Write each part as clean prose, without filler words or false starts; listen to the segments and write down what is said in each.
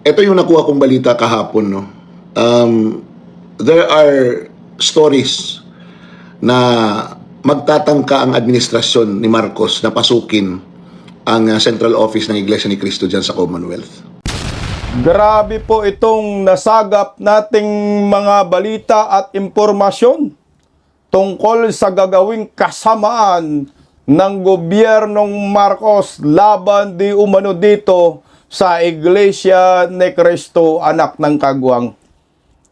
Ito yung nakuha kong balita kahapon, no? There are stories na magtatangka ang administrasyon ni Marcos na pasukin ang central office ng Iglesia ni Cristo dyan sa Commonwealth. Grabe po itong nasagap nating mga balita at impormasyon tungkol sa gagawing kasamaan ng gobyernong Marcos laban di umano dito sa Iglesia ni Cristo, anak ng kagwang.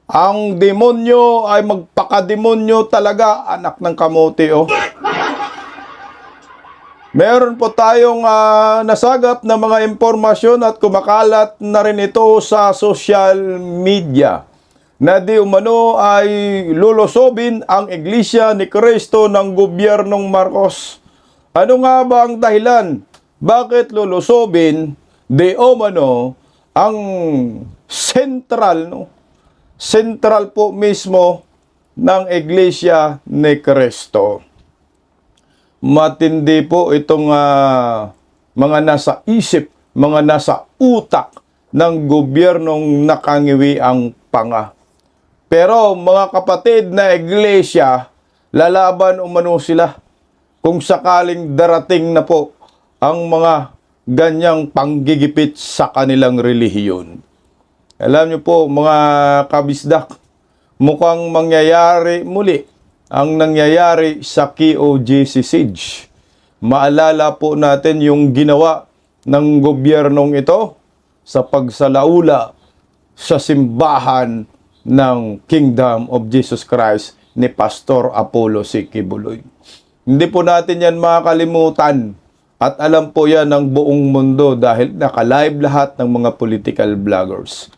Ang demonyo ay magpakademonyo talaga, anak ng kamote, oh. Meron po tayong nasagap na mga impormasyon at kumakalat na rin ito sa social media na di umano ay lulusobin ang Iglesia ni Cristo ng gobyernong Marcos. Ano nga ba ang dahilan? Bakit lulusobin di umano ang central, no? Central po mismo ng Iglesia ni Cristo? Matindi po itong mga nasa isip, mga nasa utak ng gobyernong nakangiwi ang panga. Pero mga kapatid na iglesia, lalaban umano sila kung sakaling darating na po ang mga ganyang panggigipit sa kanilang relihiyon. Alam niyo po mga kabisdak, mukhang mangyayari muli ang nangyayari sa KOJC siege. Maalala po natin yung ginawa ng gobyernong ito sa pagsalaula sa simbahan ng Kingdom of Jesus Christ ni Pastor Apollo C. Quiboloy. Hindi po natin yan makakalimutan at alam po yan ng buong mundo dahil naka-live lahat ng mga political vloggers.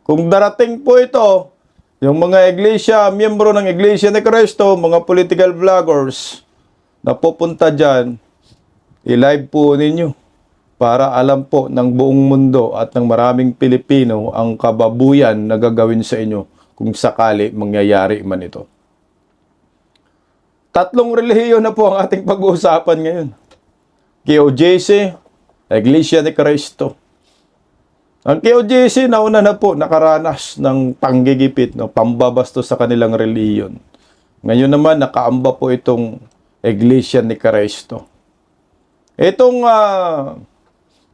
Kung darating po ito, yung mga iglesia, miyembro ng Iglesia ni Cristo, mga political vloggers na pupunta dyan, i-live po ninyo para alam po ng buong mundo at ng maraming Pilipino ang kababuyan na gagawin sa inyo kung sakali mangyayari man ito. Tatlong relihiyon na po ang ating pag-uusapan ngayon. KOJC, Iglesia ni Cristo. Ang KOJC nauna na po nakaranas ng panggigipit, no, pambabastos sa kanilang relihiyon. Ngayon naman nakaamba po itong Iglesia ni Cristo. Itong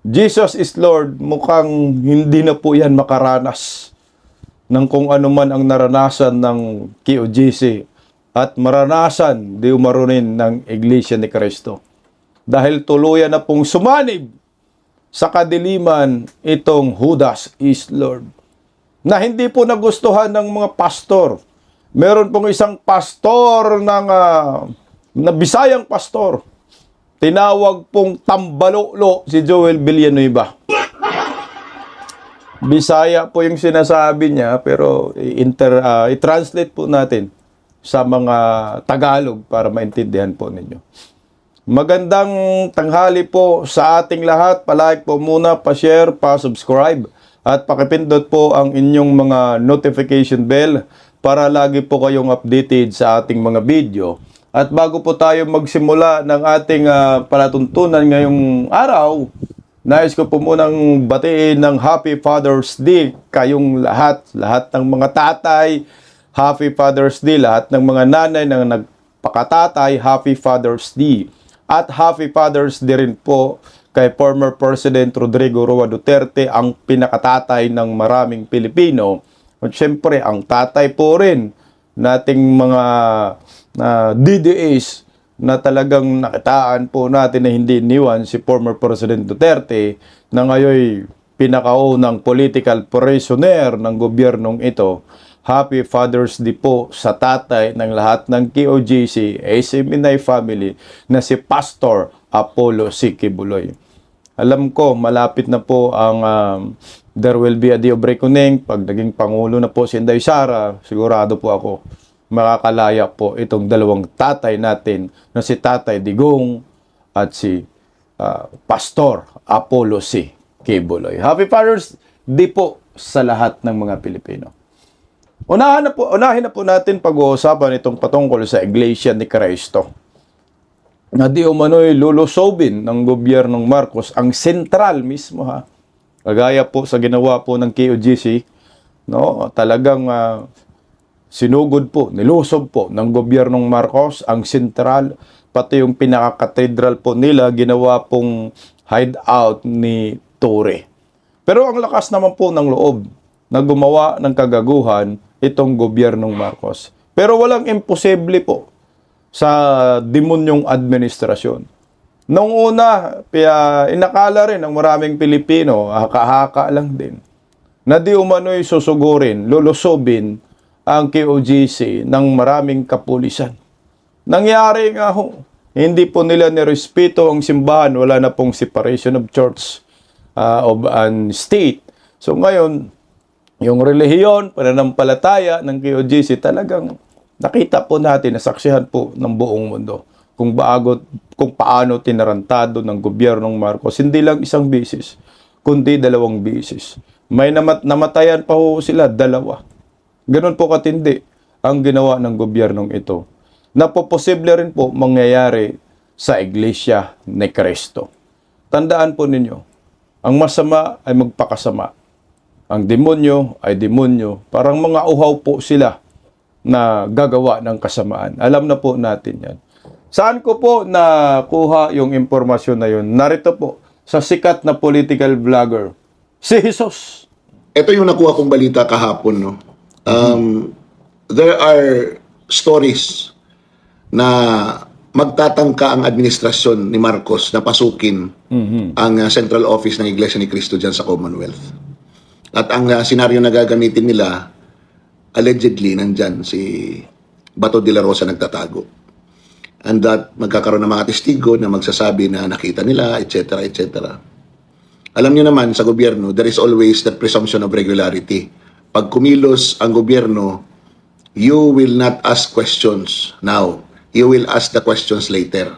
Jesus is Lord, mukhang hindi na po yan makaranas ng kung ano man ang naranasan ng KOJC at maranasan di umarunin ng Iglesia ni Cristo. Dahil tuluyan na pong sumanib sa kadiliman itong Judas is Lord, na hindi po nagustuhan ng mga pastor. Meron pong isang pastor na Bisayang pastor, tinawag pong tambalolo si Joel Villanueva. Bisaya po yung sinasabi niya, pero i-translate po natin sa mga Tagalog para maintindihan po ninyo. Magandang tanghali po sa ating lahat. Palike po muna, pa-share, pa-subscribe at pakipindot po ang inyong mga notification bell para lagi po kayong updated sa ating mga video. At bago po tayo magsimula ng ating palatuntunan ngayong araw, nais ko po munang batiin ng Happy Father's Day kayong lahat ng mga tatay. Happy Father's Day, lahat ng mga nanay na nagpakatatay, Happy Father's Day. At Happy Father's Day rin po kay former President Rodrigo Roa Duterte, ang pinakatatay ng maraming Pilipino. At syempre, ang tatay po rin nating mga DDS na talagang nakitaan po natin na hindi iniwan si former President Duterte na ngayon pinakaunang political prisoner ng gobyernong ito. Happy Father's Day po sa tatay ng lahat ng KOJC, SMNI family na si Pastor Apollo C. Quiboloy. Alam ko, malapit na po ang there will be a day of reckoning. Pag naging Pangulo na po si Inday Sara, sigurado po ako makakalaya po itong dalawang tatay natin na si Tatay Digong at si Pastor Apollo C. Quiboloy. Happy Father's Day po sa lahat ng mga Pilipino. Unahin na po natin pag-uusapan itong patungkol sa Iglesia ni Cristo. Na di umano'y lulusobin ng gobyernong Marcos ang sentral mismo Kagaya po sa ginawa po ng KOGC, no, talagang sinugod po, nilusob po ng gobyernong Marcos ang sentral, pati yung pinaka-cathedral po nila, ginawa pong hideout ni Torre. Pero ang lakas naman po ng loob na gumawa ng kagaguhan itong gobyernong Marcos. Pero walang imposible po sa demonyong administrasyon. Noong una, inakala rin ng maraming Pilipino, haka-haka lang din, na di umano'y susugurin, lulusobin ang KOGC ng maraming kapulisan. Nangyari nga ho, hindi po nila nirespeto ang simbahan, wala na pong separation of church and state. So ngayon, yung relihiyon, pananampalataya ng KOGC, talagang nakita po natin, nasaksihan po ng buong mundo kung paano tinarantado ng gobyernong Marcos. Hindi lang isang beses, kundi 2 beses. May namatayan pa ho sila, 2. Ganun po katindi ang ginawa ng gobyernong ito. Napoposible rin po mangyayari sa Iglesia ni Cristo. Tandaan po ninyo, ang masama ay magpakasama. Ang demonyo ay demonyo. Parang mga uhaw po sila na gagawa ng kasamaan. Alam na po natin yan. Saan ko po nakuha yung impormasyon na yun? Narito po, sa sikat na political vlogger, si Jesus. Ito yung nakuha kong balita kahapon, no? There are stories na magtatangka ang administrasyon ni Marcos na pasukin ang central office ng Iglesia ni Cristo dyan sa Commonwealth. At ang senaryo na gagamitin nila, allegedly, nandyan si Bato de la Rosa nagtatago. And that magkakaroon ng mga testigo na magsasabi na nakita nila, etc., etc. Alam niyo naman, sa gobyerno, there is always that presumption of regularity. Pag kumilos ang gobyerno, you will not ask questions now. You will ask the questions later.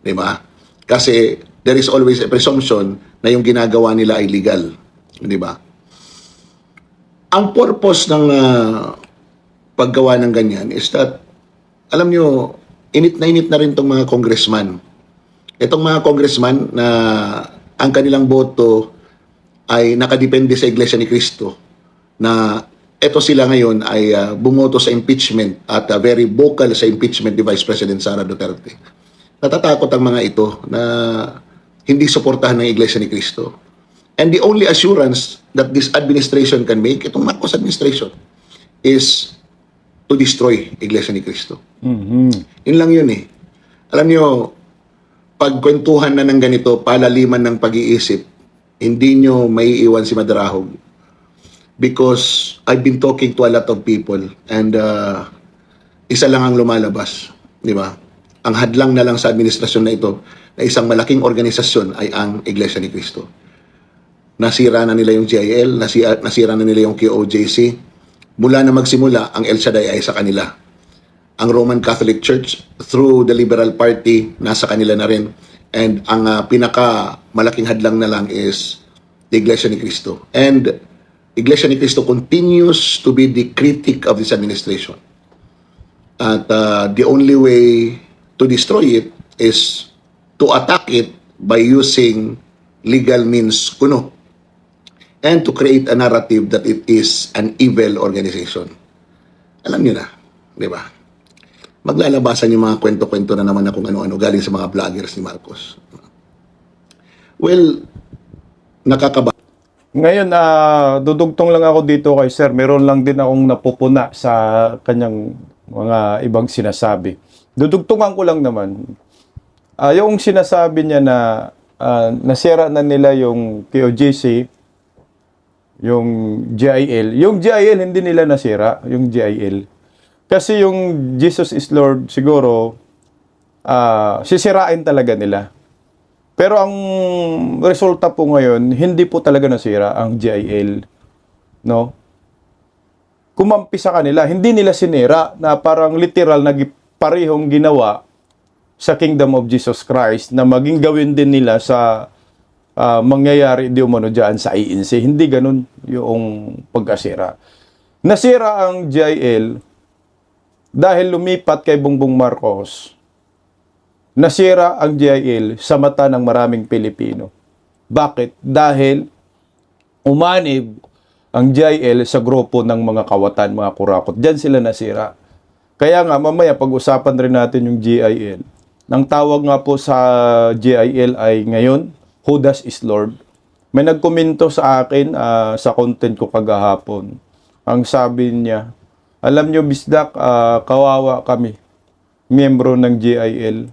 Di ba? Kasi there is always a presumption na yung ginagawa nila ay legal. Di ba? Ang purpose ng paggawa ng ganyan is that, alam nyo, init na rin itong mga congressman. Itong mga congressman na ang kanilang boto ay nakadepende sa Iglesia ni Cristo, na eto sila ngayon ay bumoto sa impeachment at very vocal sa impeachment ni Vice President Sara Duterte. Natatakot ang mga ito na hindi suportahan ng Iglesia ni Cristo. And the only assurance that this administration can make, itong Marcos administration, is to destroy Iglesia ni Cristo. Yun lang yun eh. Alam nyo, pagkwentuhan na ng ganito, palaliman ng pag-iisip, hindi nyo maiiwan si Madarahog. Because I've been talking to a lot of people and isa lang ang lumalabas. Di ba? Ang hadlang na lang sa administrasyon na ito na isang malaking organisasyon ay ang Iglesia ni Cristo. Nasira na nila yung GIL, nasira na nila yung KOJC. Mula na magsimula, ang El Shaddai ay sa kanila. Ang Roman Catholic Church, through the Liberal Party, nasa kanila na rin. And ang pinaka-malaking hadlang na lang is the Iglesia ni Cristo. And Iglesia ni Cristo continues to be the critic of this administration. At the only way to destroy it is to attack it by using legal means kuno, and to create a narrative that it is an evil organization. Alam niyo na, di ba? Maglalabasan yung mga kwento-kwento na naman na kung ano-ano galing sa mga vloggers ni Marcos. Well, nakakaba. Ngayon, dudugtong lang ako dito kay Sir. Meron lang din akong napupuna sa kanyang mga ibang sinasabi. Dudugtungan ko lang naman. Yung sinasabi niya na nasira na nila yung KOJC, yung GIL. Yung GIL, hindi nila nasira, yung GIL. Kasi yung Jesus is Lord, siguro, sisirain talaga nila. Pero ang resulta po ngayon, hindi po talaga nasira ang GIL. No? Kumampi sa kanila, hindi nila sinira na parang literal na parehong ginawa sa Kingdom of Jesus Christ na maging gawin din nila sa mangyayari di umano dyan sa ANC. Hindi ganun yung pagkasira. Nasira ang GIL dahil lumipat kay Bongbong Marcos. Nasira ang GIL sa mata ng maraming Pilipino. Bakit? Dahil umanib ang GIL sa grupo ng mga kawatan, mga kurakot. Diyan sila nasira. Kaya nga, mamaya pag-usapan rin natin yung GIL. Ang tawag nga po sa GIL ay ngayon, Judas is Lord. May nagkomento sa akin sa content ko kagahapon. Ang sabi niya, alam nyo, Bisdak, kawawa kami, miyembro ng GIL.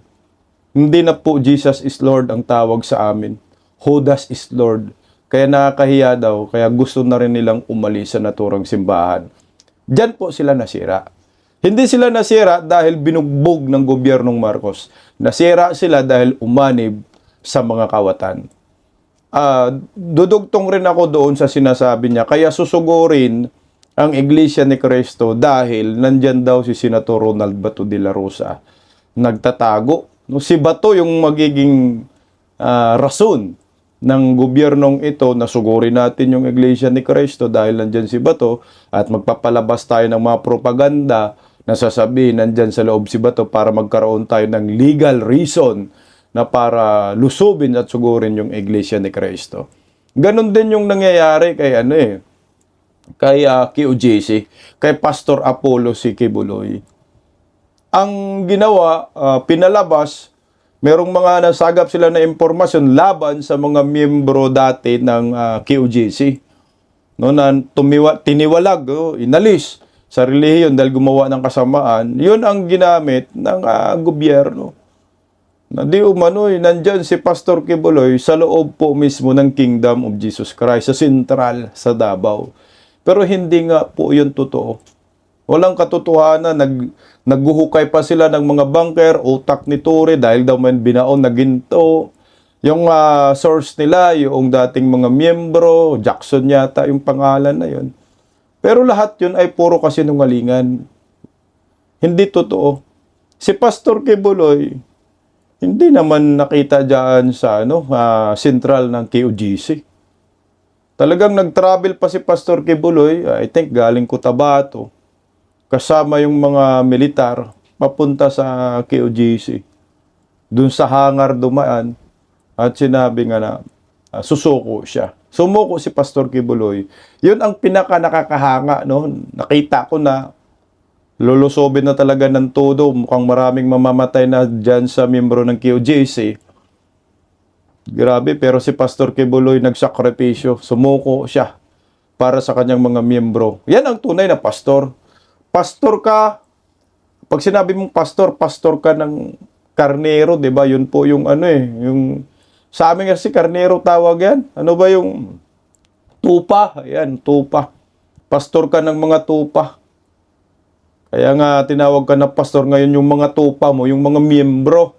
Hindi na po Jesus is Lord ang tawag sa amin. Judas is Lord. Kaya nakakahiya daw, kaya gusto na rin nilang umalis sa naturang simbahan. Diyan po sila nasira. Hindi sila nasira dahil binugbog ng gobyernong Marcos. Nasira sila dahil umanib sa mga kawatan. Dudugtong rin ako doon sa sinasabi niya, kaya susugurin ang Iglesia ni Cristo dahil nandyan daw si Senator Ronald Bato de la Rosa. Nagtatago. No, si Bato yung magiging rason ng gobyernong ito na sugurin natin yung Iglesia ni Cristo dahil nandyan si Bato at magpapalabas tayo ng mga propaganda na sasabihin nandyan sa loob si Bato para magkaroon tayo ng legal reason na para lusubin at sugurin yung Iglesia ni Cristo. Ganon din yung nangyayari kay kay QJC, kay Pastor Apollo C. Kibuloy. Ang ginawa, pinalabas, merong mga nasagap sila na impormasyon laban sa mga miyembro dati ng QJC. No, na tiniwalag, inalis sa relihiyon dahil gumawa ng kasamaan. Yun ang ginamit ng gobyerno. Na di umano'y nandyan si Pastor Kibuloy sa loob po mismo ng Kingdom of Jesus Christ sa sentral sa Davao. Pero hindi nga po yun totoo. Walang katotohanan, naghuhukay pa sila ng mga bunker, utak ni Ture dahil daw man binaon na ginto. Yung source nila, yung dating mga miyembro, Jackson yata yung pangalan na yun. Pero lahat yun ay puro kasinungalingan. Hindi totoo. Si Pastor Kibuloy, hindi naman nakita dyan sa sentral ng QGC. Talagang nag-travel pa si Pastor Kibuloy, I think galing Cotabato, kasama yung mga militar, papunta sa QGC. Doon sa hangar dumaan, at sinabi nga na susuko siya. Sumuko si Pastor Kibuloy. Yun ang pinaka nakakahanga, no? Nakita ko na lulusobin na talaga ng todo. Mukhang maraming mamamatay na dyan sa miyembro ng QGC. Grabe, pero si Pastor Kibuloy nagsakripisyo. Sumuko siya para sa kanyang mga miyembro. Yan ang tunay na pastor. Pastor ka, pag sinabi mong pastor, pastor ka ng karnero, di ba? Yun po yung yung sa amin kasi karnero tawag yan. Ano ba yung tupa? Ayan, tupa. Pastor ka ng mga tupa. Kaya nga tinawag ka na pastor ngayon yung mga tupa mo, yung mga miyembro.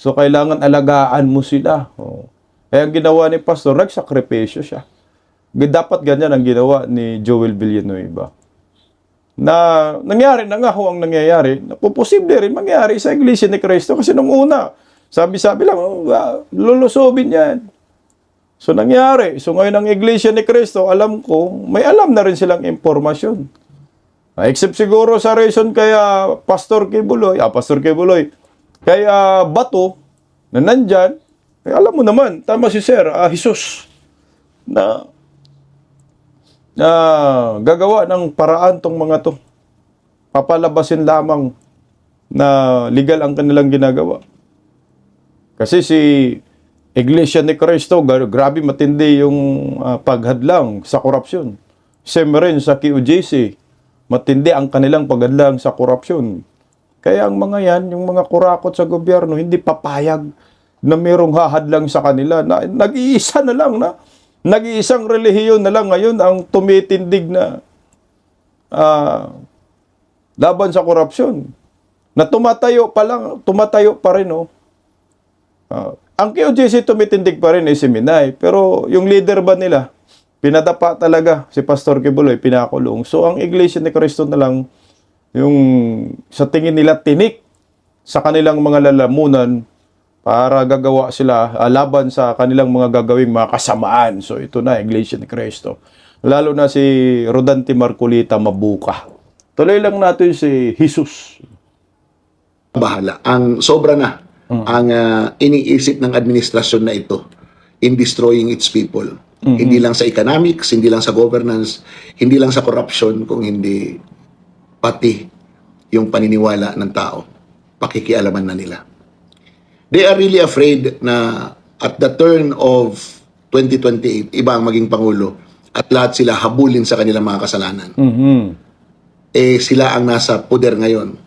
So, kailangan alagaan mo sila. Kaya ang ginawa ni pastor, nagsakripisyo siya. Dapat ganyan ang ginawa ni Joel Villanueva. Na nangyari na nga ho ang nangyayari. Posible rin mangyari sa Iglesia ni Cristo. Kasi nung una, sabi-sabi lang, lulusobin yan. So, nangyari. So, ngayon ang Iglesia ni Cristo, alam ko, may alam na rin silang impormasyon. Except siguro sa reason kaya Pastor Kibuloy, kaya Bato, na nandyan, alam mo naman, tama si Sir, Jesus, na gagawa ng paraan tong mga to. Papalabasin lamang na legal ang kanilang ginagawa. Kasi si Iglesia ni Cristo, grabe matindi yung paghadlang sa korupsyon. Same rin sa QJC, matindi ang kanilang paghadlang sa korupsyon. Kaya ang mga yan, yung mga kurakot sa gobyerno, hindi papayag na mayroong hahadlang sa kanila. Nag-iisa na lang na, nag-iisang relihiyon na lang ngayon ang tumitindig na laban sa korupsyon. Na tumatayo pa rin. Ang QJC tumitindig pa rin si Minay. Pero yung leader ba nila, pinadapa talaga si Pastor Kibuloy, pinakulong. So ang Iglesia ni Cristo na lang, yung sa tingin nila tinik sa kanilang mga lalamunan para gagawa sila laban sa kanilang mga gagawing mga kasamaan. So ito na, Iglesia ni Cristo. Lalo na si Rodante Marcolita Mabuka. Tuloy lang natin si Jesus. Bahala. Ang sobra na ang iniisip ng administrasyon na ito in destroying its people. Hindi lang sa economics, hindi lang sa governance, hindi lang sa corruption, kung hindi pati yung paniniwala ng tao. Pakikialaman na nila. They are really afraid na at the turn of 2028, iba ang maging Pangulo at lahat sila habulin sa kanilang mga kasalanan. Eh sila ang nasa poder ngayon.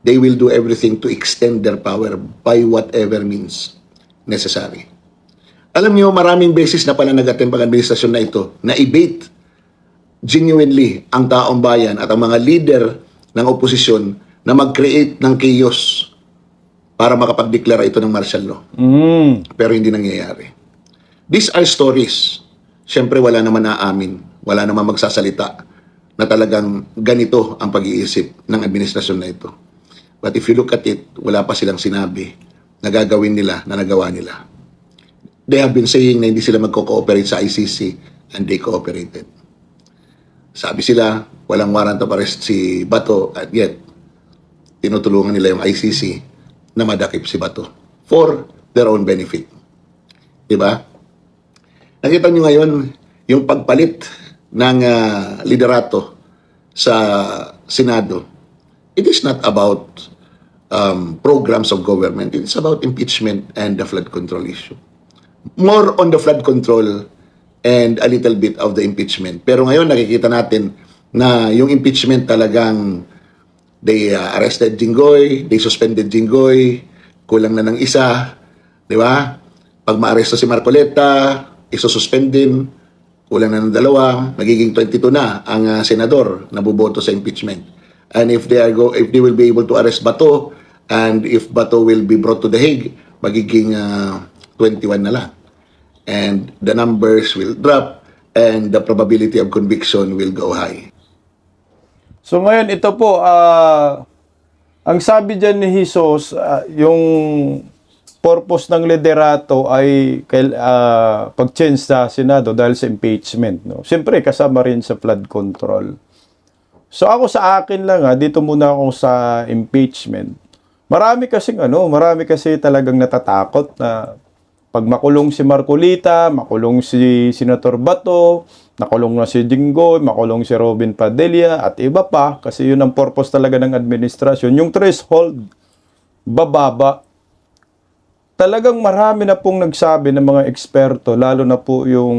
They will do everything to extend their power by whatever means necessary. Alam niyo, maraming beses na pala nag-attempt ang administrasyon na ito na i-bait genuinely ang taong bayan at ang mga leader ng oposisyon na mag-create ng chaos para makapagdeklara ito ng martial law. Pero hindi nangyayari. These are stories. Siyempre, wala naman aamin, wala naman magsasalita na talagang ganito ang pag-iisip ng administrasyon na ito. But if you look at it, wala pa silang sinabi na gagawin nila, na nagawa nila. They have been saying na hindi sila magko-cooperate sa ICC and they cooperated. Sabi sila, walang warrant of arrest si Bato at yet, tinutulungan nila yung ICC na madakip si Bato for their own benefit. Diba? Nakita nyo ngayon yung pagpalit ng liderato sa Senado. It is not about programs of government. It is about impeachment and the flood control issue. More on the flood control and a little bit of the impeachment. Pero ngayon nakikita natin na yung impeachment talagang they arrested Jinggoy, they suspended Jinggoy, kulang na ng isa, di ba? Pag ma-aresto si Marcoleta, isususpend din, kulang na ng dalawa, magiging 22 na ang senador na buboto sa impeachment. And if they will be able to arrest Bato, and if Bato will be brought to The Hague, magiging 21 na lang. And the numbers will drop, and the probability of conviction will go high. So ngayon, ito po, ang sabi dyan ni Jesus, yung purpose ng liderato ay pag-change sa Senado dahil sa impeachment. No? Siyempre, kasama rin sa flood control. So ako sa akin lang, dito muna ako sa impeachment. Marami kasi talagang natatakot na pag makulong si Marcolita, makulong si Senator Bato, nakulong na si Jinggoy, makulong si Robin Padilla, at iba pa, kasi yun ang purpose talaga ng administrasyon. Yung threshold, bababa. Talagang marami na pong nagsabi ng mga eksperto, lalo na po yung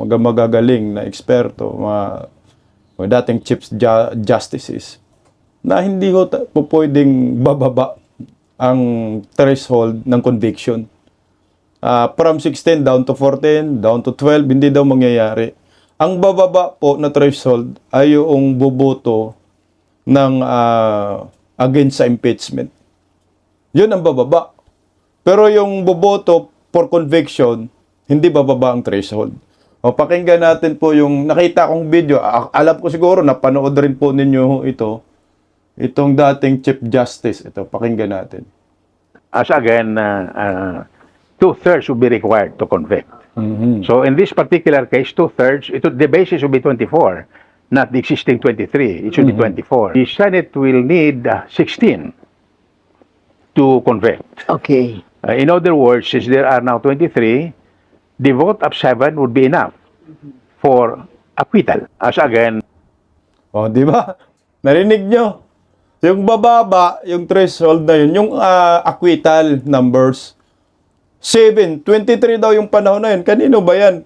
magagaling na eksperto, mga dating chief justices, na hindi ho po pwedeng bababa ang threshold ng conviction. From 16 down to 14, down to 12, hindi daw mangyayari. Ang bababa po na threshold ay yung boboto ng against sa impeachment. Yun ang bababa. Pero yung boboto for conviction, hindi bababa ang threshold. O pakinggan natin po yung nakita kong video. Alam ko siguro napanood rin po ninyo ito. Itong dating Chief Justice. Ito, pakinggan natin. As again, 2/3 will be required to convict. So in this particular case, 2/3, the basis will be 24, not the existing 23. It should be 24. The Senate will need 16 to convict. Okay. In other words, since there are now 23, the vote of 7 would be enough for acquittal. As again, O, di ba? Narinig nyo? Yung bababa, yung threshold na yun, yung acquittal numbers, 7, 23 daw yung panahon na yun. Kanino ba yan?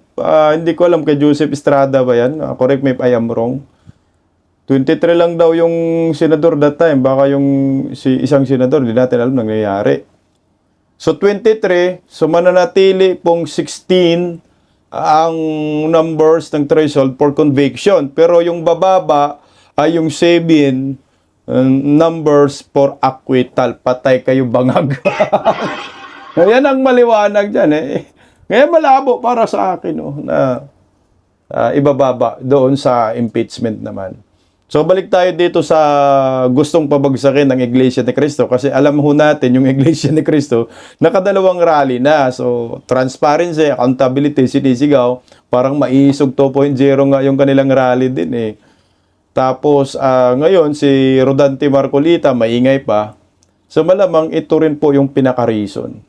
Hindi ko alam, kay Joseph Estrada ba yan? Correct me if I am wrong. 23 lang daw yung senador that time. Baka yung isang senador, hindi natin alam nangyayari. So 23, so mananatili pong 16 ang numbers ng threshold for conviction. Pero yung bababa ay yung 7 numbers for acquittal. Patay kayo bangag. Yan ang maliwanag dyan eh. Ngayon malabo para sa akin na ibababa doon sa impeachment naman. So balik tayo dito sa gustong pabagsakin ng Iglesia ni Cristo kasi alam ho natin yung Iglesia ni Cristo nakadalawang rally na. So transparency, accountability, sinisigaw, parang maisog 2.0 nga yung kanilang rally din eh. Tapos ngayon si Rodante Marcolita maingay pa. So malamang ito rin po yung pinaka-reason.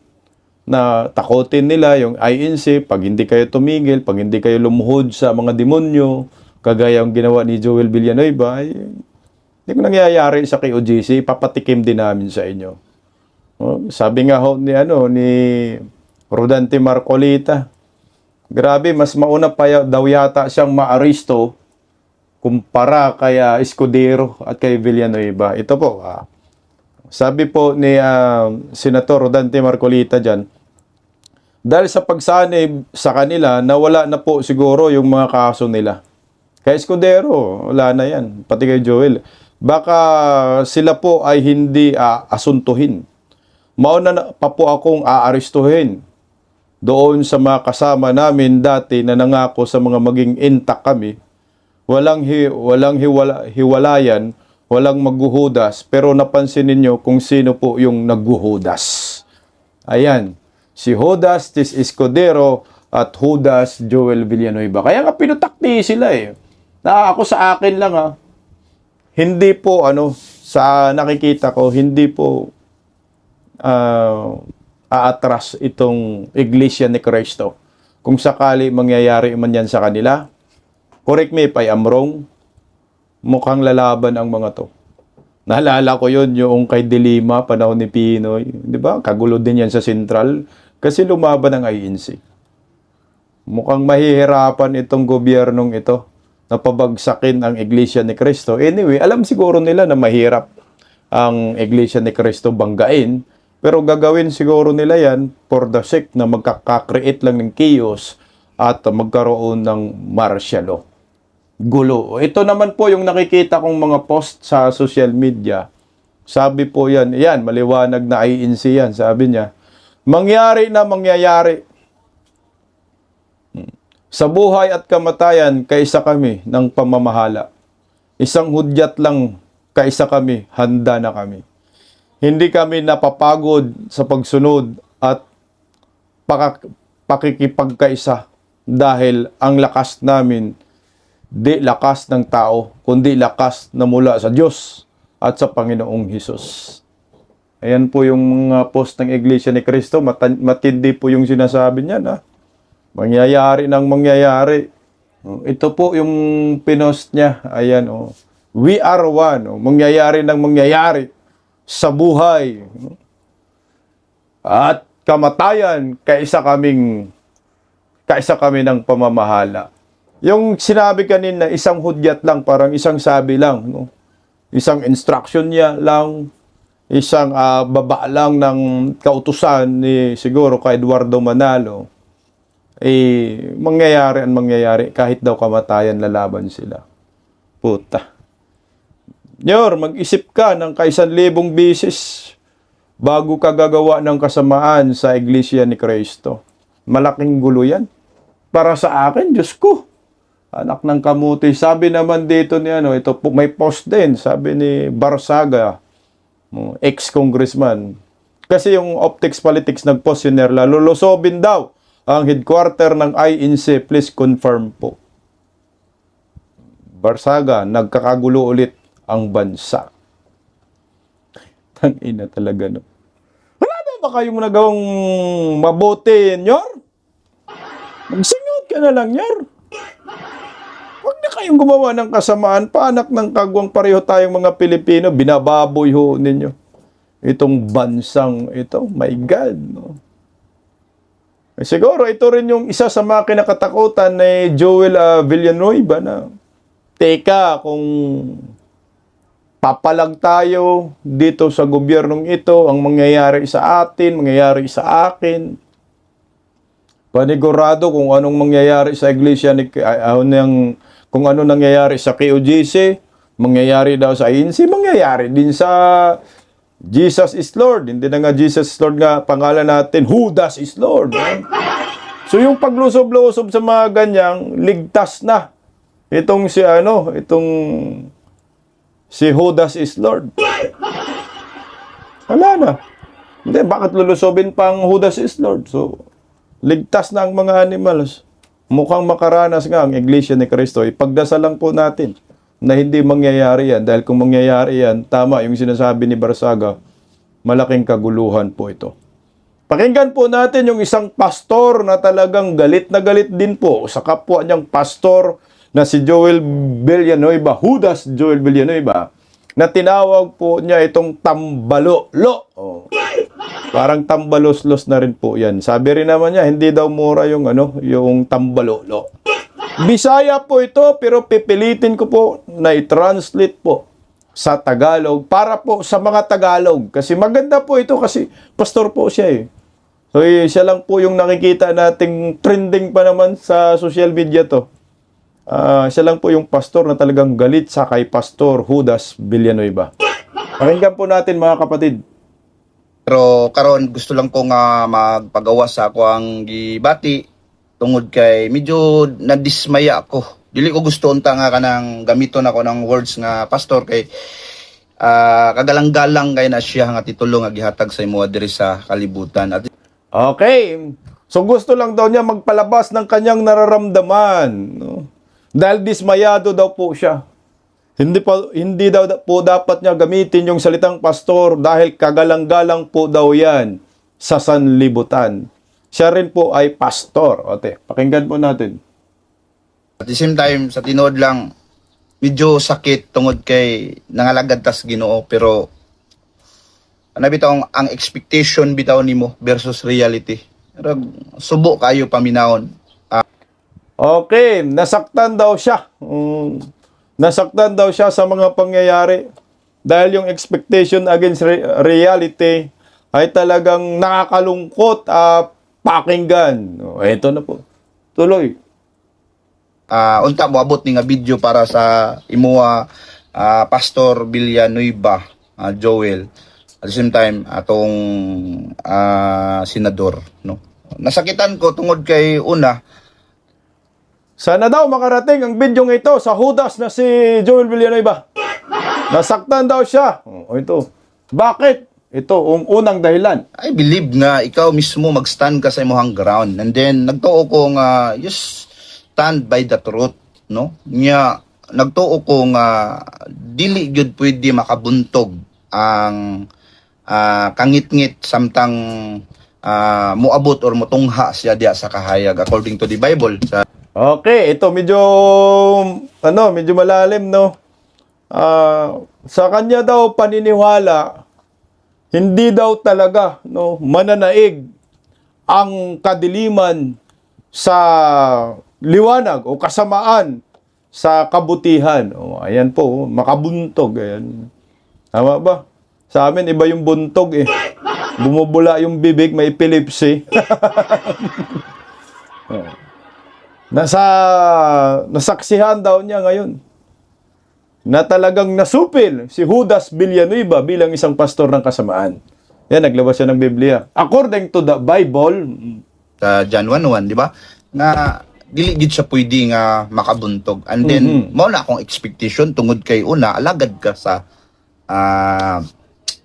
na takutin nila yung INC pag hindi kayo tumigil, pag hindi kayo lumuhod sa mga demonyo, kagaya ang ginawa ni Joel Villanueva, ay hindi ko nangyayari sa KOJC, papatikim din namin sa inyo. Sabi nga ho ni Rodante Marcolita, grabe, mas mauna pa daw yata siyang maaresto kumpara kaya Escudero at kay Villanueva. Ito po, sabi po ni Senator Rodante Marcolita dyan, dahil sa pagsanib sa kanila, nawala na po siguro yung mga kaso nila. Kay Escudero, wala na yan. Pati kay Joel. Baka sila po ay hindi asuntuhin. Mauna na pa po akong aarestuhin doon sa mga kasama namin dati na nangako sa mga maging intact kami. Walang hiwalayan, walang maghuhudas, pero napansin ninyo kung sino po yung naghuhudas. Ayan, si Judas Tis Escudero at Judas Joel Villanueva. Kaya nga pinutakti sila eh. Ako sa akin lang hindi po sa nakikita ko, hindi po aatras itong Iglesia ni Cristo. Kung sakali mangyayari man yan sa kanila, correct me if I am wrong, mukhang lalaban ang mga to. Naalala ko yun, yung kay Dilima, panahon ni Pinoy. Di ba? Kagulo din yan sa Central. Kasi lumaban ang INC. Mukhang mahihirapan itong gobyernong ito na pabagsakin ang Iglesia ni Cristo. Anyway, alam siguro nila na mahirap ang Iglesia ni Cristo banggain. Pero gagawin siguro nila yan for the sake na magkakakreate lang ng chaos at magkaroon ng martial law. Gulo. Ito naman po yung nakikita kong mga post sa social media. Sabi po yan, maliwanag na INC yan. Sabi niya, mangyari na mangyayari. Sa buhay at kamatayan, kaisa kami ng pamamahala. Isang hudyat lang, kaisa kami, handa na kami. Hindi kami napapagod sa pagsunod at pakikipagkaisa dahil ang lakas namin di lakas ng tao, kundi lakas na mula sa Diyos at sa Panginoong Hesus. Ayan po yung mga post ng Iglesia ni Cristo. Matindi po yung sinasabi niya. Mangyayari ng mangyayari. Ito po yung pinost niya. Ayan, we are one. Mangyayari ng mangyayari sa buhay. At kamatayan, kaisa kami ng pamamahala. Yung sinabi kanina, isang hudyat lang, parang isang sabi lang, isang instruction niya lang, isang baba lang ng kautusan ni siguro kay Eduardo Manalo, mangyayari kahit daw kamatayan lalaban sila. Puta. Nyor, mag-isip ka ng kaisanlibong bisis bago ka gagawa ng kasamaan sa Iglesia ni Cristo. Malaking gulo yan. Para sa akin, Diyos ko, anak ng kamuti. Sabi naman dito ni ito po, may post din, sabi ni Barsaga, ex-congressman. Kasi yung Optics Politics nag-post yun, lulusobin daw ang headquarter ng INC, please confirm po. Barsaga, nagkakagulo ulit ang bansa. Tangina talaga, no? Wala na ba kayong nagawang mabuti, Nyor? Magsingot ka na lang, Nyor. Huwag na kayong gumawa ng kasamaan. Paanak ng kagwang pareho tayong mga Pilipino. Binababoy ho ninyo. Itong bansang ito. My God. No? Siguro ito rin yung isa sa mga kinakatakutan ni Joel Villanueva na teka kung papalag tayo dito sa gobyernong ito, ang mangyayari sa atin, mangyayari sa akin. Panigurado kung anong mangyayari sa Iglesia kung ano nangyayari sa KOJC, mangyayari daw sa INC, mangyayari din sa Jesus is Lord. Hindi na nga Jesus is Lord nga pangalan natin, Judas is Lord. So yung paglusob-lusob sa mga ganyang, ligtas na. Itong si Judas is Lord. Wala na. Hindi, bakit lulusobin pang Judas is Lord? So, ligtas na ang mga animals. Mukhang makaranas nga ang Iglesia ni Cristo. Ipagdasal lang po natin na hindi mangyayari yan. Dahil kung mangyayari yan, tama yung sinasabi ni Barsaga, malaking kaguluhan po ito. Pakinggan po natin yung isang pastor na talagang galit na galit din po sa kapwa niyang pastor na si Joel Villanueva, Judas Joel Villanueva, na tinawag po niya itong tambalolo. Oh. Parang tambaloslos na rin po yan. Sabi rin naman niya, hindi daw mura yung, yung tambalolo. Bisaya po ito, pero pipilitin ko po na i-translate po sa Tagalog para po sa mga Tagalog. Kasi maganda po ito kasi pastor po siya eh. So siya lang po yung nakikita nating trending pa naman sa social media to. Siya lang po yung pastor na talagang galit sa kay Pastor Judas Villanueva. Pakinggan po natin mga kapatid. Pero karon gusto lang ko nga magpagawa sa ako ang gibati tungod kay medyo nadismaya ako. Dili ko gusto unta nga kanang gamiton ako ng words nga pastor kay kagalang-galang kay na siya nga titulo nga gihatag sa imo diri sa kalibutan. At Okay. So gusto lang daw niya magpalabas ng kanyang nararamdaman. No? Dahil dismayado daw po siya. Hindi daw po dapat niya gamitin yung salitang pastor dahil kagalang-galang po daw yan sa sanlibutan. Siya rin po ay pastor. Ote, pakinggan po natin. at the same time sa tinuod lang medyo sakit tungod kay nangalagad tas Ginoo pero ano bitaw ang expectation bitaw nimo versus reality. Pero subo kayo paminahon. Okay, nasaktan daw siya. Nasaktan daw siya sa mga pangyayari dahil yung expectation against reality ay talagang nakakalungkot pakinggan. Ito na po. Tuloy. Unta mo abot ni nga video para sa imuha Pastor Villanueva, Joel. At the same time atong senador, no. Nasakitan ko tungod kay una Sana daw makarating ang bidyong ito sa Judas na si Joel Villanueva. Nasaktan daw siya. Ito. Bakit? Ito ang unang dahilan. I believe nga ikaw mismo mag-stand ka sa imong ground and then nagtuo ko nga just stand by the truth, no? Nya nagtuo ko nga dili gyud pwede makabuntog ang kangit-ngit samtang moabot or motungha siya diya sa kahayag according to the Bible. Okay, ito medyo malalim, no? Sa kanya daw paniniwala, hindi daw talaga, no, mananaig ang kadiliman sa liwanag o kasamaan sa kabutihan. Ayan po, makabuntog. Ayan. Tama ba? Sa amin, iba yung buntog eh. Bumubula yung bibig, may epilepsy. Nasaksihan daw niya ngayon na talagang nasupil si Judas Villanueva bilang isang pastor ng kasamaan. Yan, naglabas siya ng Biblia. According to the Bible, Sa John 1:1, di ba? Nga dili gid siya pwede nga makabuntog. And then mao na akong expectation tungod kay una alagad ka sa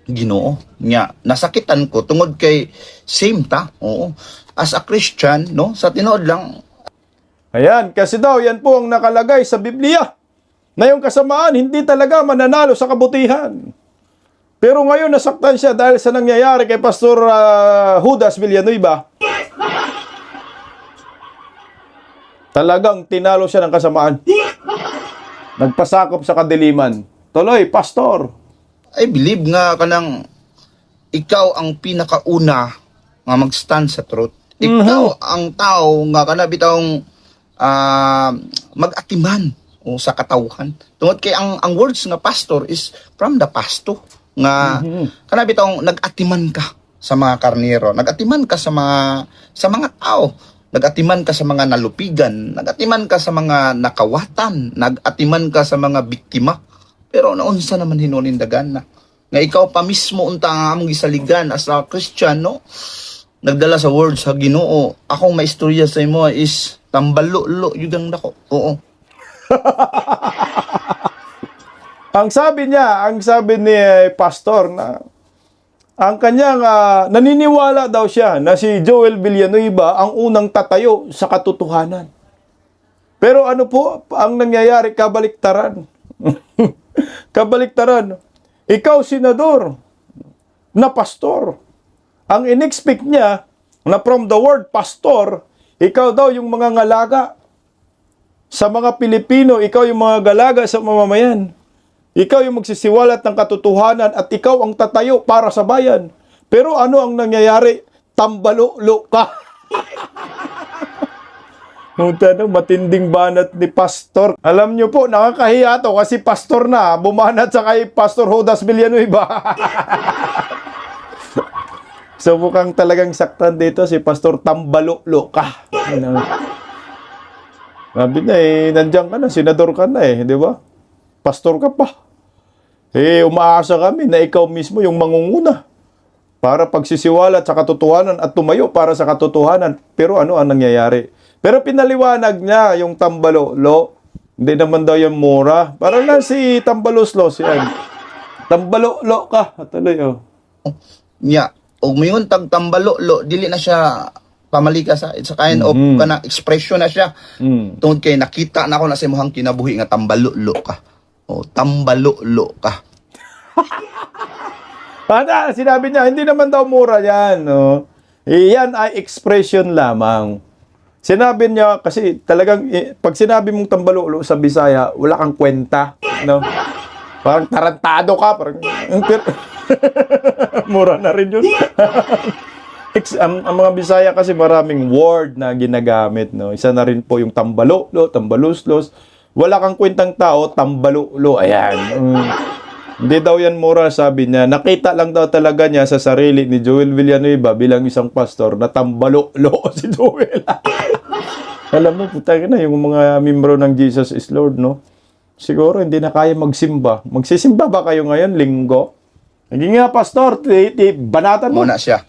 Ginoo. Nya nasakitan ko tungod kay same ta. Oo. As a Christian, no, sa tinuod lang ayan, kasi daw yan po ang nakalagay sa Biblia na yung kasamaan hindi talaga mananalo sa kabutihan. Pero ngayon nasaktan siya dahil sa nangyayari kay Pastor Judas Villanueva. Talagang tinalo siya ng kasamaan. Nagpasakop sa kadiliman. Tuloy, Pastor. I believe nga kanang ikaw ang pinakauna nga mag-stand sa truth. Ikaw ang tao nga kana bitawng mag-atiman o sa katawhan. Tungod kay ang words nga pastor is from the pastor nga kana bitawng nag-atiman ka sa mga karnero, nag-atiman ka sa mga tao, nag-atiman ka sa mga nalupigan, nag-atiman ka sa mga nakawatan, nag-atiman ka sa mga biktima. Pero naunsa naman hinunindagan na nga ikaw pa mismo unta nga among gisaligan as a Christian, no? Nagdala sa word sa Ginoo. Akong maistorya sa imo is tambalulo yugang nako. Oo. Ang sabi ni Pastor na ang kanyang naniniwala daw siya na si Joel Villanueva ang unang tatayo sa katotohanan. Pero ano po ang nangyayari? Kabaliktaran. Kabaliktaran. Ikaw, senador, na pastor, Ang in-expect niya na from the word pastor, ikaw daw yung mga ngalaga. Sa mga Pilipino, ikaw yung mga galaga sa mamamayan. Ikaw yung magsisiwalat ng katotohanan at ikaw ang tatayo para sa bayan. Pero ano ang nangyayari? Tambalo-lo ka. Matinding banat ni pastor. Alam nyo po, nakakahiya to kasi pastor na. Bumanat sa kay Pastor Judas Villanueva. So mukhang talagang saktan dito si Pastor Tambalo-lo ka. Sabi na nandiyan ka na, senador ka na di ba? Pastor ka pa. Umaasa kami na ikaw mismo yung mangunguna para pagsisiwalat sa katotohanan at tumayo para sa katotohanan. Pero ano ang nangyayari? Pero pinaliwanag niya yung Tambalo-lo. Hindi naman daw yung mura. Parang na si Tambalos-los yan. Tambalo-lo ka. Tuloy, Nya, og mayon tag tambalo-lo, dili na siya pamalika sa it's a kind of kana expression na siya. Tungod kay nakita na ako na sa imong kinabuhi nga tambalo-lo ka. O tambalo-lo ka. Sinabi niya, hindi naman daw mura yan. No? Yan ay expression lamang. Sinabi niya, kasi talagang, pag sinabi mong tambalo-lo sa Bisaya, wala kang kwenta. No? Parang tarantado ka. Parang, mura na rin yun. Ang mga Bisaya kasi maraming word na ginagamit. No? Isa na rin po yung tambalo-lo, tambaluslos. Wala kang kwentang tao, tambalo-lo. Ayan. Hindi daw yan mura, sabi niya. Nakita lang daw talaga niya sa sarili ni Joel Villanueva bilang isang pastor na tambalo-lo si Joel. Alam mo, putang na yung mga membro ng Jesus is Lord, no? Siguro hindi na kaya magsimba. Magsisimba ba kayo ngayon, linggo? Hindi nga, pastor, banatan mo. Muna siya.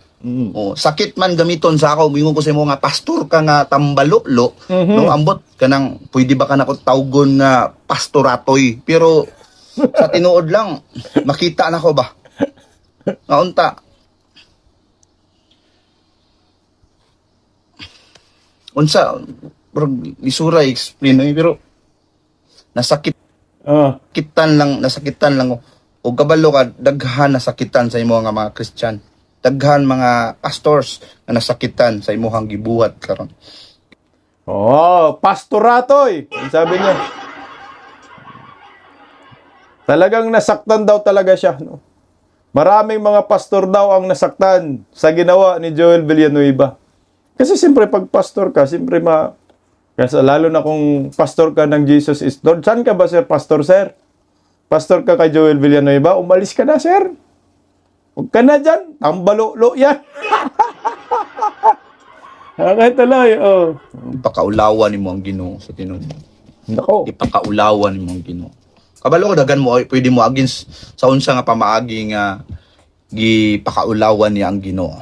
O, sakit man gamiton sa ako, mingon ko sa mo nga pastor ka nga tambalo-lo, no ambot kanang pwede ba ka nako tawgon nga pastoratoy, pero sa tinuod lang makita na ko ba nga unta unsa lisura explain no pero nasakitan lang o kabalo ka daghan nasakitan sa imo nga mga Christian. Daghan mga pastors na nasakitan sa imuhang gibuhat karon. Pastoratoy. Sabi niya. Talagang nasaktan daw talaga siya. No? Maraming mga pastor daw ang nasaktan sa ginawa ni Joel Villanueva. Kasi siyempre pag pastor ka, siyempre kasi lalo na kung pastor ka ng Jesus is Lord. Saan ka ba, sir? Pastor, sir? Pastor ka kay Joel Villanueva? Umalis ka na, sir. Huwag ka na dyan. Tambalo-lo yan. Okay, tuloy. Ipakaulawan ni mo ang Ginoo sa tinuod. Nako. Ipakaulawan ni mo ang Ginoo. Kabalo ko dagan mo pwede mo against sa unsa nga pamaagi nga gipakaulawan niya ang Ginoo.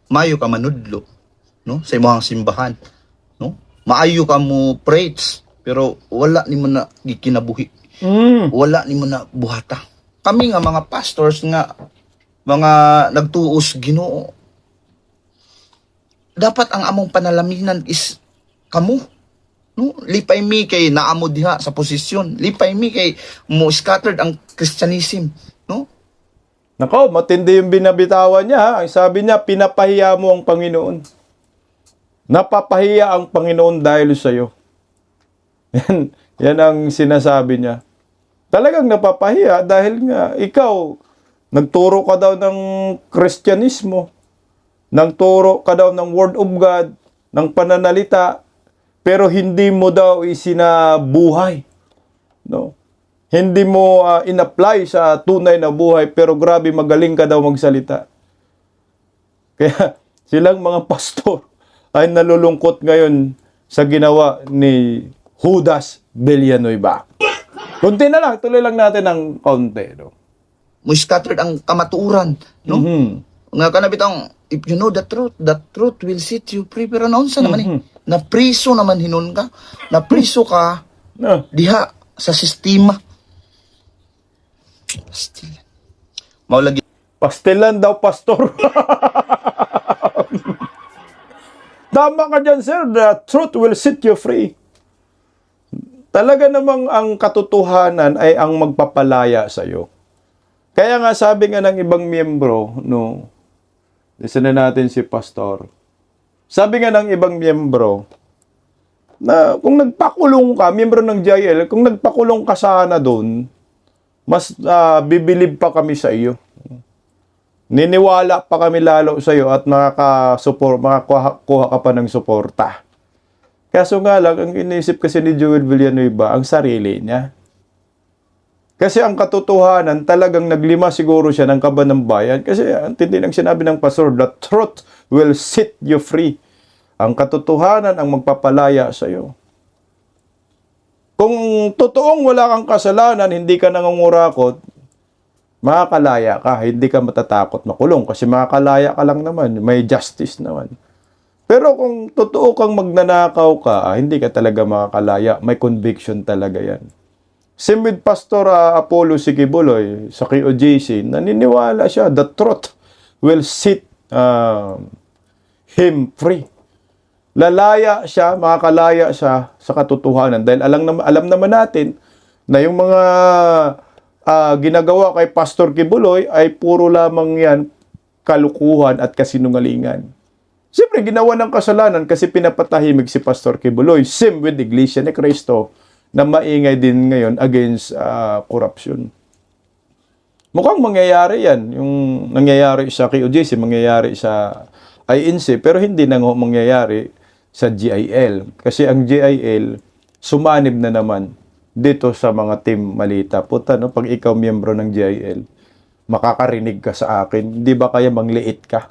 Mayo ka manudlo, no? Sa imong simbahan, no? Maayo ka mo praise, pero wala nimo na gikinabuhi. Wala nimo na buhata. Kami nga mga pastors nga mga nagtuos Ginoo, dapat ang among panalaminan is kamo, no? Lipay mi kay naamo diha sa posisyon, lipay mi kay mo scattered ang Christianism, no? Nako, matindi yung binabitawan niya. Ang sabi niya, pinapahiya mo ang Panginoon. Napapahiya ang Panginoon dahil sa iyo. Yan ang sinasabi niya. Talagang napapahiya dahil nga ikaw, nagturo ka daw ng Kristyanismo, nagturo ka daw ng Word of God, ng pananalita, pero hindi mo daw isinabuhay. No? Hindi mo in-apply sa tunay na buhay, pero grabe magaling ka daw magsalita. Kaya silang mga pastor ay nalulungkot ngayon sa ginawa ni Judas Villanueva. Kunti na lang, tuloy lang natin ng konti. No? Mo scattered ang kamatuuran, no? Nga kanabitang, if you know the truth will set you free. Pero naon sa naman napriso naman hinon ka. Napriso ka diha sa sistema. Pastilan. Maulagi. Pastilan daw, pastor. Tama ka dyan, sir. The truth will set you free. Talaga namang ang katotohanan ay ang magpapalaya sa iyo. Kaya nga sabi nga ng ibang miyembro, no, Listen na natin si Pastor. Sabi nga ng ibang miyembro, na kung nagpakulong ka, miyembro ng GIL, kung nagpakulong ka sana doon, mas bibilib pa kami sa iyo. Niniwala pa kami lalo sa iyo at makakuha ka pa ng suporta. Kaso nga lang, ang inisip kasi ni Joel Villanueva, ang sarili niya. Kasi ang katotohanan, talagang naglima siguro siya ng kaban ng bayan. Kasi ang tindi ng sinabi ng pastor, the truth will set you free. Ang katotohanan ang magpapalaya sa iyo. Kung totoong wala kang kasalanan, hindi ka nangungurakot, makakalaya ka, hindi ka matatakot makulong kasi makakalaya ka lang naman, may justice naman. Pero kung totoo kang magnanakaw ka, hindi ka talaga makakalaya, may conviction talaga yan. Same with Pastor Apollo Sigibuloy sa KOJC, naniniwala siya, the truth will set him free. Lalaya siya, makakalaya siya sa katotohanan. Dahil alam naman natin na yung mga ginagawa kay Pastor Kibuloy ay puro lamang yan kalukuhan at kasinungalingan. Siyempre, ginawa ng kasalanan kasi pinapatahimik si Pastor Kibuloy. Same with Iglesia ni Cristo na maingay din ngayon against corruption. Mukhang mangyayari yan. Yung nangyayari sa KOJC, mangyayari sa INC, pero hindi na mangyayari sa GIL. Kasi ang GIL, sumanib na naman dito sa mga team Malita. Puta, no? Pag ikaw miyembro ng GIL, makakarinig ka sa akin. Hindi ba kaya mangliit ka?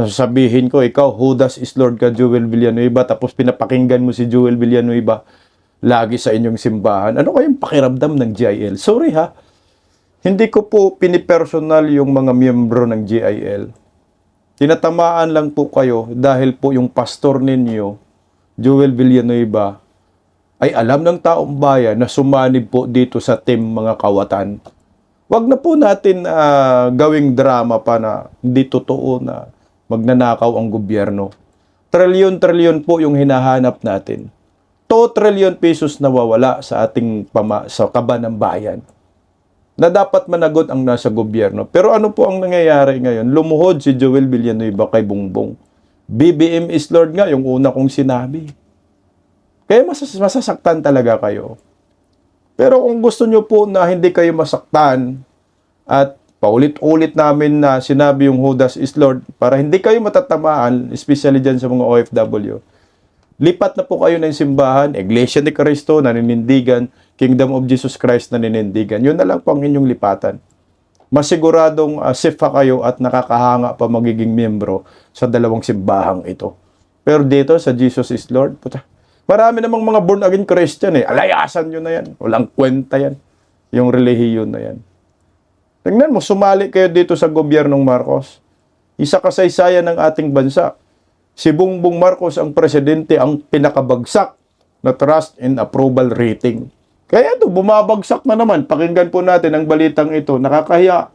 Sabihin ko, ikaw, Judas is Lord ka, Joel Villanueva, tapos pinapakinggan mo si Joel Villanueva lagi sa inyong simbahan. Ano kayong pakiramdam ng GIL? Sorry ha, hindi ko po pinipersonal yung mga miyembro ng GIL. Tinatamaan lang po kayo dahil po yung pastor ninyo, Joel Villanueva, ay alam ng taong bayan na sumanib po dito sa team mga kawatan. Wag na po natin gawing drama pa na hindi totoo na magnanakaw ang gobyerno. Trilyon-trilyon po yung hinahanap natin. 2 trillion pesos nawawala sa ating sa kaban ng bayan na dapat managot ang nasa gobyerno. Pero ano po ang nangyayari ngayon? Lumuhod si Joel Villanueva kay Bongbong. BBM is Lord nga, yung una kong sinabi. Kaya masasaktan talaga kayo. Pero kung gusto nyo po na hindi kayo masaktan at paulit-ulit namin na sinabi yung Judas is Lord para hindi kayo matatamaan, especially dyan sa mga OFW. Lipat na po kayo ng simbahan, Iglesia ni Cristo, naninindigan, Kingdom of Jesus Christ, naninindigan. Yun na lang po ang inyong lipatan. Masiguradong safe pa kayo at nakakahanga pa magiging miyembro sa dalawang simbahang ito. Pero dito sa Jesus is Lord, puta, marami namang mga born again Christian eh. Alayasan nyo na yan. Walang kwenta yan. Yung relihiyon na yan. Tingnan mo, sumali kayo dito sa gobyernong Marcos. Isa kasaysayan ng ating bansa. Si Bongbong Marcos ang presidente ang pinakabagsak na trust and approval rating. Kaya ito, bumabagsak na naman. Pakinggan po natin ang balitang ito. Nakakahiya.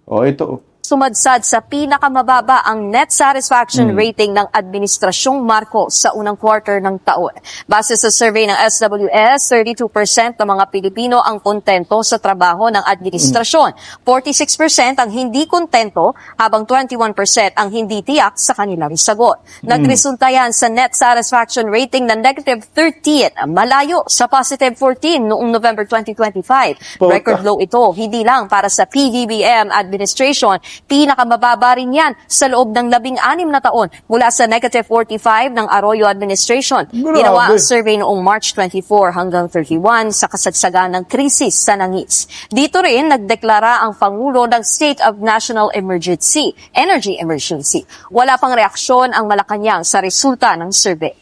O ito. Sumadsad sa pinakamababa ang net satisfaction rating ng Administrasyong Marcos sa unang quarter ng taon. Base sa survey ng SWS, 32% ng mga Pilipino ang kontento sa trabaho ng administrasyon. 46% ang hindi kontento, habang 21% ang hindi tiyak sa kanilang sagot. Nagresulta yan sa net satisfaction rating na negative 13, malayo sa positive 14 noong November 2025. Record low ito, hindi lang para sa PBBM administration, pinakamababa rin yan sa loob ng 16 na taon mula sa negative 45 ng Arroyo administration. Ginawa ang survey noong March 24 hanggang 31 sa kasagsagan ng krisis sa Nangis. Dito rin nagdeklara ang Pangulo ng State of National Emergency, Energy Emergency. Wala pang reaksyon ang Malacanang sa resulta ng survey.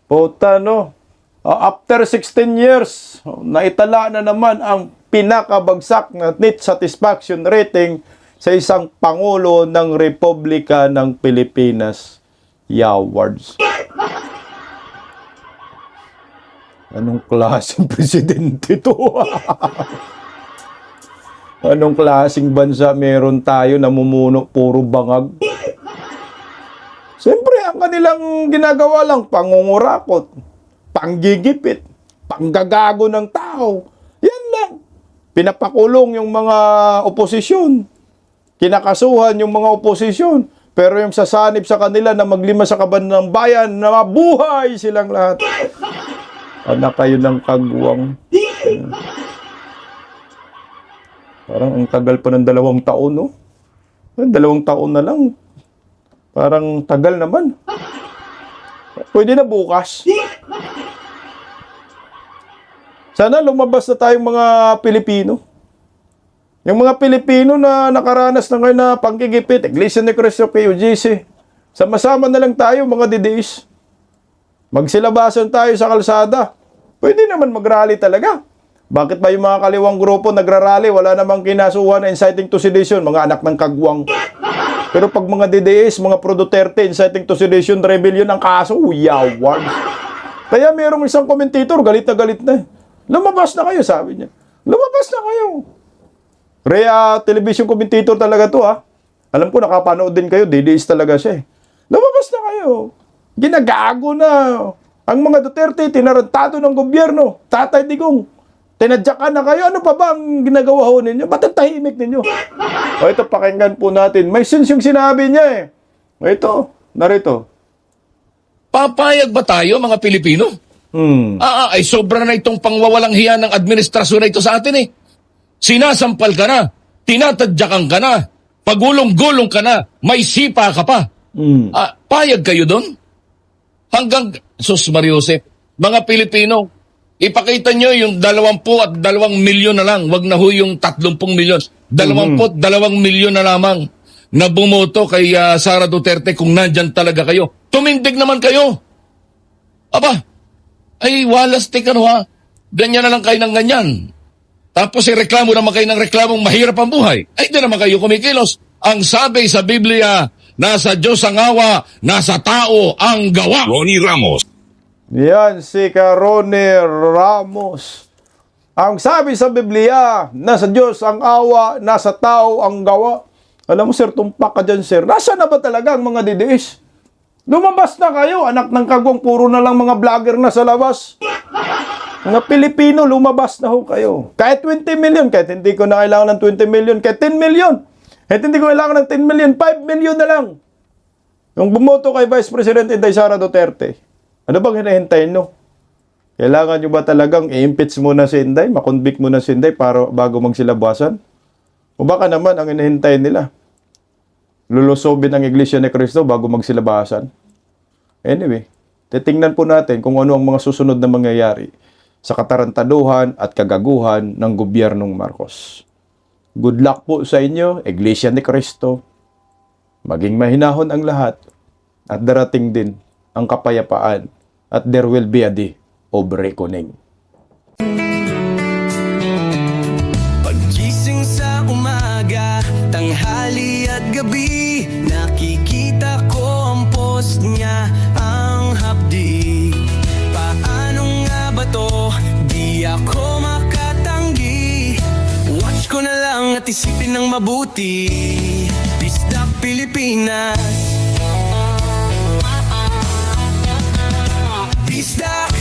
Puta no, after 16 years, naitala na naman ang pinakabagsak na net satisfaction rating sa isang Pangulo ng Republika ng Pilipinas, Yawards. Anong klaseng presidente to? Anong klaseng bansa meron tayo na mumuno puro bangag? Siyempre, ang kanilang ginagawa lang, pangungurakot, panggigipit, panggagago ng tao. Yan lang. Pinapakulong yung mga oposisyon. kinakasuhan yung mga oposisyon. Pero yung sasanib sa kanila na maglima sa kaban ng bayan, na mabuhay silang lahat. Anak kayo ng kagwang. Parang ang tagal pa ng 2 taon, no? 2 taon na lang. Parang tagal naman. Pwede na bukas. Sana lumabas na tayong mga Pilipino. Yung mga Pilipino na nakaranas na ngayon na panggigipit, Iglesia ni Cristo, PUGC, sama-sama na lang tayo mga didiis. Magsilabasan tayo sa kalsada. Pwede naman mag-rally talaga. Bakit ba yung mga kaliwang grupo nagrarally, wala namang kinasuhan na inciting to sedition, mga anak ng kagwang. Pero pag mga DDS, mga Pro Duterte, inciting to sedition, rebellion ang kaso, yawan. Kaya merong isang commentator, galit na. Lumabas na kayo, sabi niya. Lumabas na kayo. Television commentator talaga to, ha. Alam ko, nakapanood din kayo, DDS talaga siya, eh. Lumabas na kayo. Ginagago na. Ang mga Duterte, tinarantado ng gobyerno. Tatay Digong, tinadyakan na kayo. Ano pa ba ang ginagawa ho ninyo? Ba't ang tahimik ninyo? O ito, pakinggan po natin. May sense yung sinabi niya, eh. O ito, narito. Papayag ba tayo, mga Pilipino? Ay sobra na itong pangwawalang hiya ng administrasyon na ito sa atin, eh. Sinasampal ka na, tinatadyakan ka na, pagulong-gulong ka na, may sipa ka pa. Payag kayo doon? Hanggang, Sus Mariosep, mga Pilipino, ipakita nyo yung 22 milyon na lang, wag na ho yung 30 milyon. 22 milyon na lamang na bumoto kay Sara Duterte kung nandyan talaga kayo. Tumindig naman kayo. Aba, ay walastik ano ha, ganyan na lang kayo ng ganyan. Tapos reklamo naman kayo ng reklamong mahirap ang buhay. Ay, di naman kayo kumikilos. Ang sabi sa Biblia, nasa Diyos ang awa, nasa tao ang gawa. Ronnie Ramos. Yan si Ronnie Ramos. Ang sabi sa Biblia, nasa Diyos ang awa, nasa tao ang gawa. Alam mo, sir, tumpak ka dyan, sir. Nasa na ba talaga ang mga DDS? Lumabas na kayo, anak ng kagwang, puro na lang mga vlogger na sa labas. Mga Pilipino, lumabas na ho kayo. Kahit 20 million, kahit hindi ko na kailangan ng 20 million, kahit 10 million. Kahit hindi ko kailangan ng 10 million, 5 million na lang. Yung bumoto kay Vice President Inday Sara Duterte, ano bang hinahintayin nyo? Kailangan nyo ba talagang i-impeach muna si Inday, makonvict muna si Inday para bago magsilabasan? O baka naman ang hinahintayin nila? Lulusobin ang Iglesia ni Cristo bago magsilabasan? Anyway, titingnan po natin kung ano ang mga susunod na mangyayari sa katarantaduhan at kagaguhan ng gobyernong Marcos. Good luck po sa inyo, Iglesia ni Cristo. Maging mahinahon ang lahat at darating din ang kapayapaan at there will be a day of reckoning. Paggising sa umaga, tanghali at gabi, nakikita ko ang post niya, ang hapdi. Paano nga ba to? Di ako makatanggi. Watch ko na lang at isipin ng mabuti. Bisdak Pilipinas. Bisdak,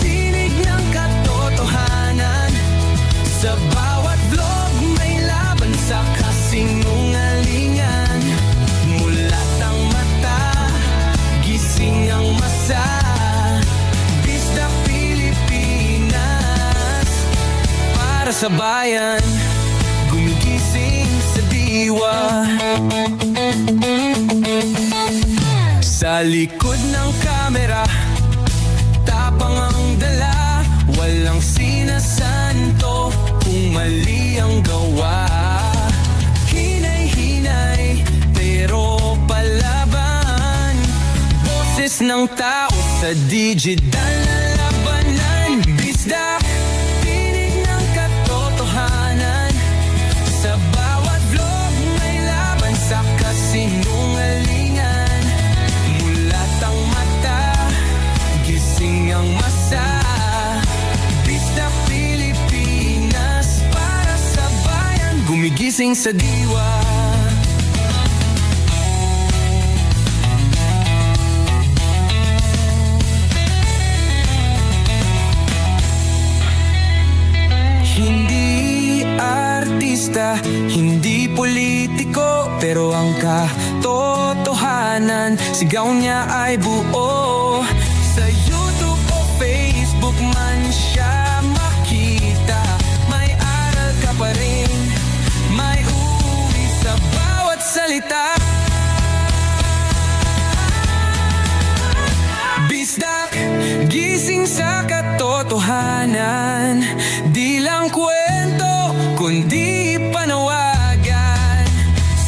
tinig ng katotohanan. Sa bawat vlog may laban sa kasinungalingan. Mulat ang mata, gising ang masa. Bisdak Pilipinas, para sa bayan, gumigising sa diwa. Sa likod ng kamera, tapang ang dala, walang sinasanto kung mali ang gawa. Hinay-hinay, pero palaban. Boses ng tao sa digital na labanan. Bisdak, tinig ng katotohanan. Sa bawat vlog may laban sa kasinungalingan. Mulat ang mata, gising ang masa. Bisdak Pilipinas, para sa bayan, gumigising sa diwa. Hindi artista artista, hindi politiko, pero ang katotohanan, sigaw niya ay buo. Sa YouTube o Facebook man siya makita, may aral ka pa rin, may uwi sa bawat salita. Bisdak, gising sa katotohanan, di lang kwento, kundi panawagan.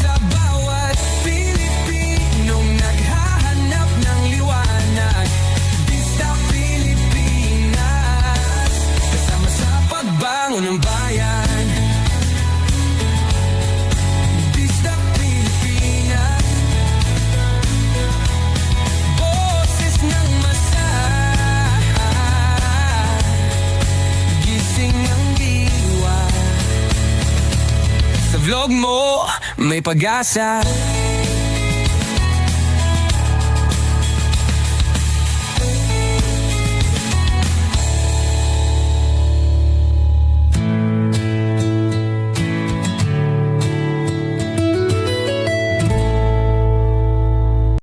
Sa bawat Pilipinong naghahanap ng liwanag, Bisdak Pilipinas, kasama sa pagbangon ng bayan. Bisdak Pilipinas, boses ng masa, gising ang diwa. Sa vlog mo, may pag-asa.